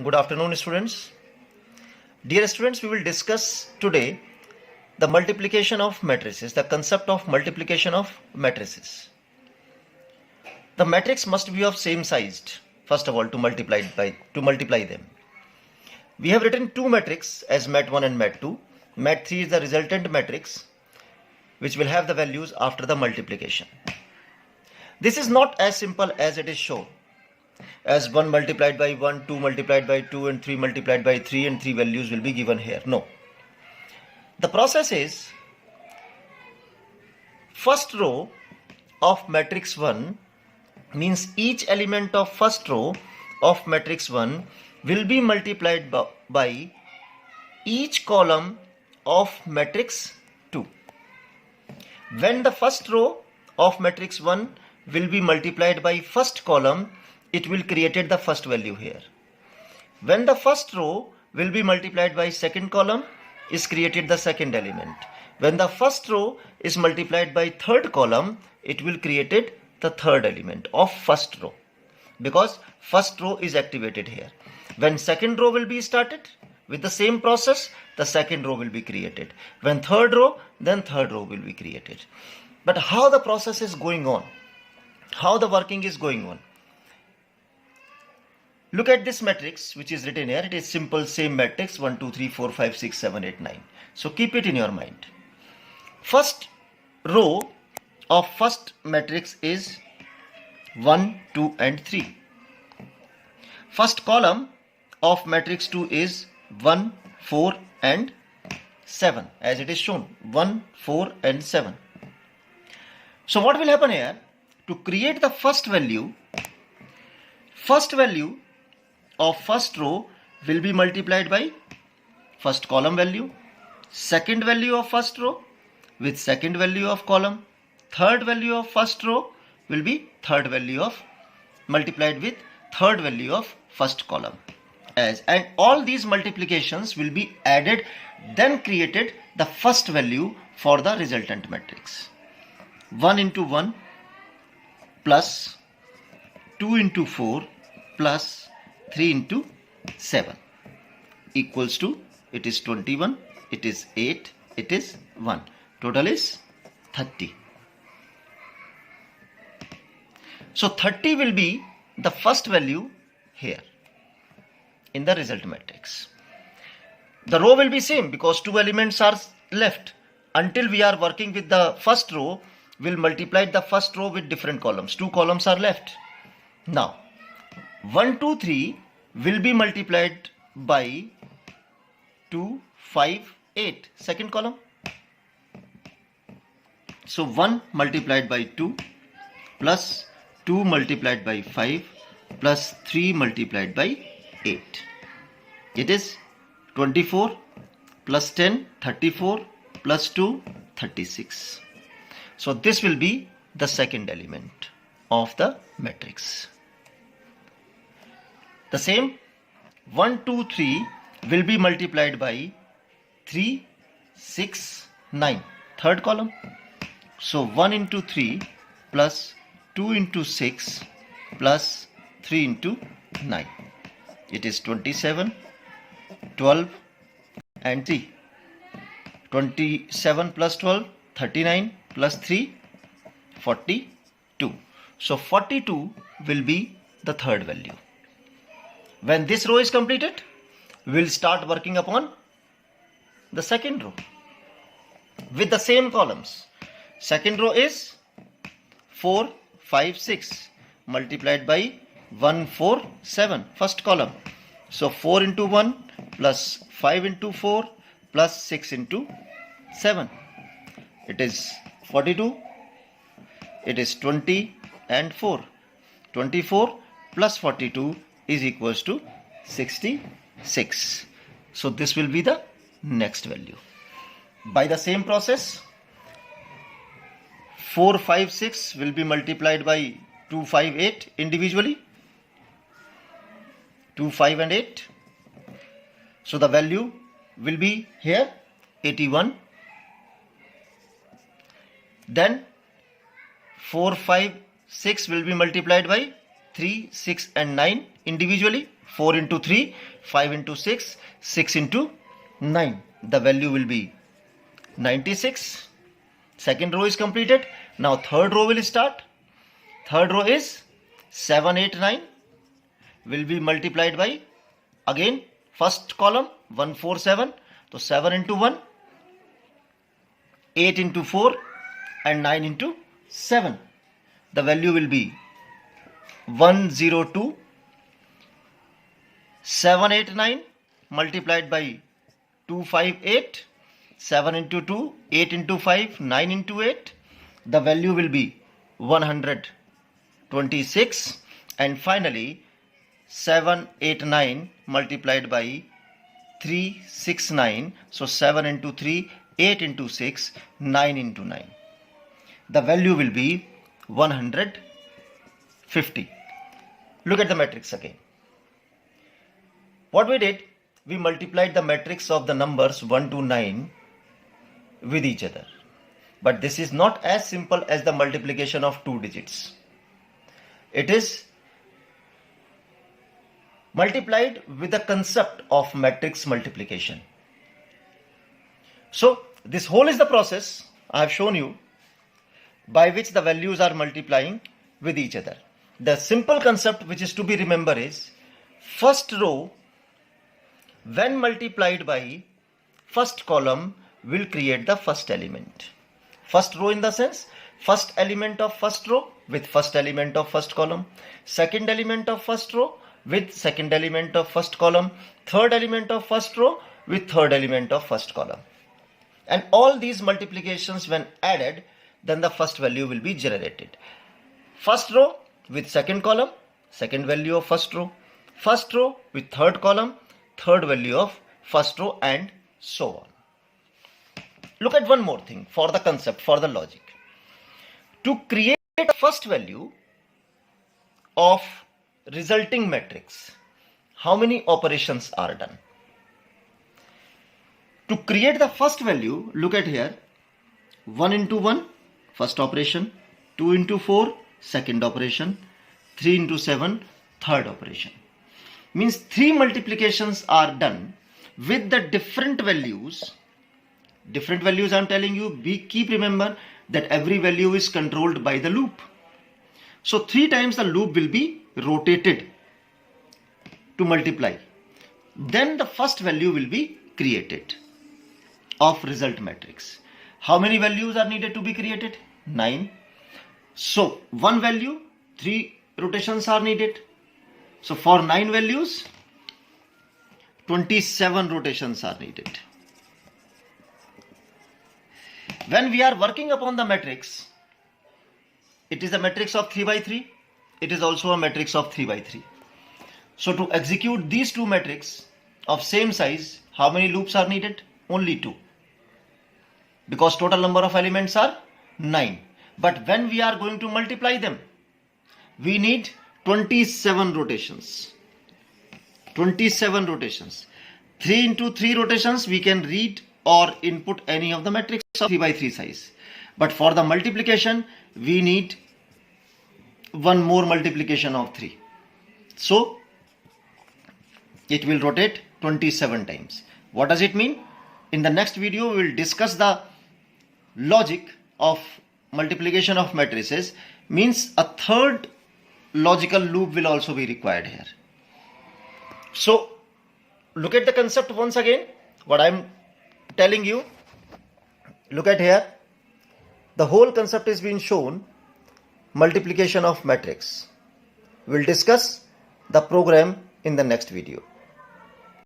Good afternoon, students. Dear students, we will discuss today the multiplication of matrices, the concept of multiplication of matrices. The matrix must be of same size, first of all, to multiply them. We have written two matrices as mat1 and mat2. Mat3 is the resultant matrix which will have the values after the multiplication. This is not as simple as it is shown, as 1 multiplied by 1, 2 multiplied by 2 and 3 multiplied by 3 and 3 values will be given here. No. The process is, first row of matrix 1 means each element of first row of matrix 1 will be multiplied by each column of matrix 2. When the first row of matrix 1 will be multiplied by first column, it will create the first value here. When the first row will be multiplied by second column, is created the second element. When the first row is multiplied by third column, it will create the third element of first row, because first row is activated here. When second row will be started with the same process, the second row will be created. When third row, then third row will be created. But how the process is going on, how the working is going on? Look at this matrix which is written here. It is simple same matrix 1, 2, 3, 4, 5, 6, 7, 8, 9. So keep it in your mind. First row of first matrix is 1, 2 and 3. First column of matrix 2 is 1, 4 and 7, as it is shown, 1, 4 and 7. So what will happen here? To create the first value of first row will be multiplied by first column value, second value of first row with second value of column, third value of first row will be third value of multiplied with third value of first column, and all these multiplications will be added, then created the first value for the resultant matrix. 1 into 1 plus 2 into 4 plus 3 into 7 equals to, it is 21, it is 8, it is 1. Total is 30. So 30 will be the first value here in the result matrix. The row will be same because two elements are left. Until we are working with the first row, we'll multiply the first row with different columns. Two columns are left. Now 1, 2, 3 will be multiplied by 2, 5, 8, second column. So 1 multiplied by 2 plus 2 multiplied by 5 plus 3 multiplied by 8. It is 24 plus 10, 34 plus 2, 36. So this will be the second element of the matrix. The same 1, 2, 3 will be multiplied by 3, 6, 9, third column. So 1 into 3 plus 2 into 6 plus 3 into 9. It is 27, 12 and 3. 27 plus 12, 39 plus 3, 42. So 42 will be the third value. When this row is completed, we will start working upon the second row with the same columns. Second row is 4, 5, 6 multiplied by 1, 4, 7, first column. So 4 into 1 plus 5 into 4 plus 6 into 7. It is 42. It is 20 and 4. 24 plus 42 is equals to 66. So this will be the next value. By the same process, 4, 5, 6 will be multiplied by 2, 5, 8 individually. 2, 5 and 8. So the value will be here 81. Then 4, 5, 6 will be multiplied by 3, 6 and 9 individually. 4 into 3, 5 into 6, 6 into 9. The value will be 96. Second row is completed. Now third row will start. Third row is 7, 8, 9 will be multiplied by, again, first column 1, 4, 7. So 7 into 1, 8 into 4 and 9 into 7. The value will be 102. 7, 8, 9 multiplied by 2, 5, 8. 7 into 2, 8 into 5, 9 into 8. The value will be 126. And finally 7, 8, 9 multiplied by 3, 6, 9. So 7 into 3, 8 into 6, 9 into 9. The value will be 150. Look at the matrix again. What we did, we multiplied the matrix of the numbers 1 to 9 with each other. But this is not as simple as the multiplication of 2 digits. It is multiplied with the concept of matrix multiplication. So this whole is the process I have shown you by which the values are multiplying with each other. The simple concept which is to be remembered is first row when multiplied by first column will create the first element. First row in the sense first element of first row with first element of first column, second element of first row with second element of first column, third element of first row with third element of first column. And all these multiplications when added, then the first value will be generated. First row with second column, second value of first row with third column, third value of first row, and so on. Look at one more thing for the concept, for the logic. To create the first value of resulting matrix, how many operations are done? To create the first value, look at here, 1 into 1, first operation, 2 into 4, second operation, 3 into 7, third operation. Means 3 multiplications are done with the different values. Different values I am telling you, keep remember that every value is controlled by the loop. So 3 times the loop will be rotated to multiply. Then the first value will be created of result matrix. How many values are needed to be created? 9. So one value, 3 rotations are needed. So for 9 values, 27 rotations are needed. When we are working upon the matrix, it is a matrix of 3 by 3. It is also a matrix of 3 by 3. So to execute these two matrices of same size, how many loops are needed? Only 2. Because total number of elements are 9. But when we are going to multiply them, we need 27 rotations. 27 rotations. 3 into 3 rotations we can read or input any of the matrix of 3 by 3 size. But for the multiplication we need one more multiplication of 3. So it will rotate 27 times. What does it mean? In the next video we will discuss the logic of multiplication of matrices. Means a third logical loop will also be required here. So look at the concept once again. What I am telling you, look at here. The whole concept is being shown. Multiplication of matrix. We will discuss the program in the next video.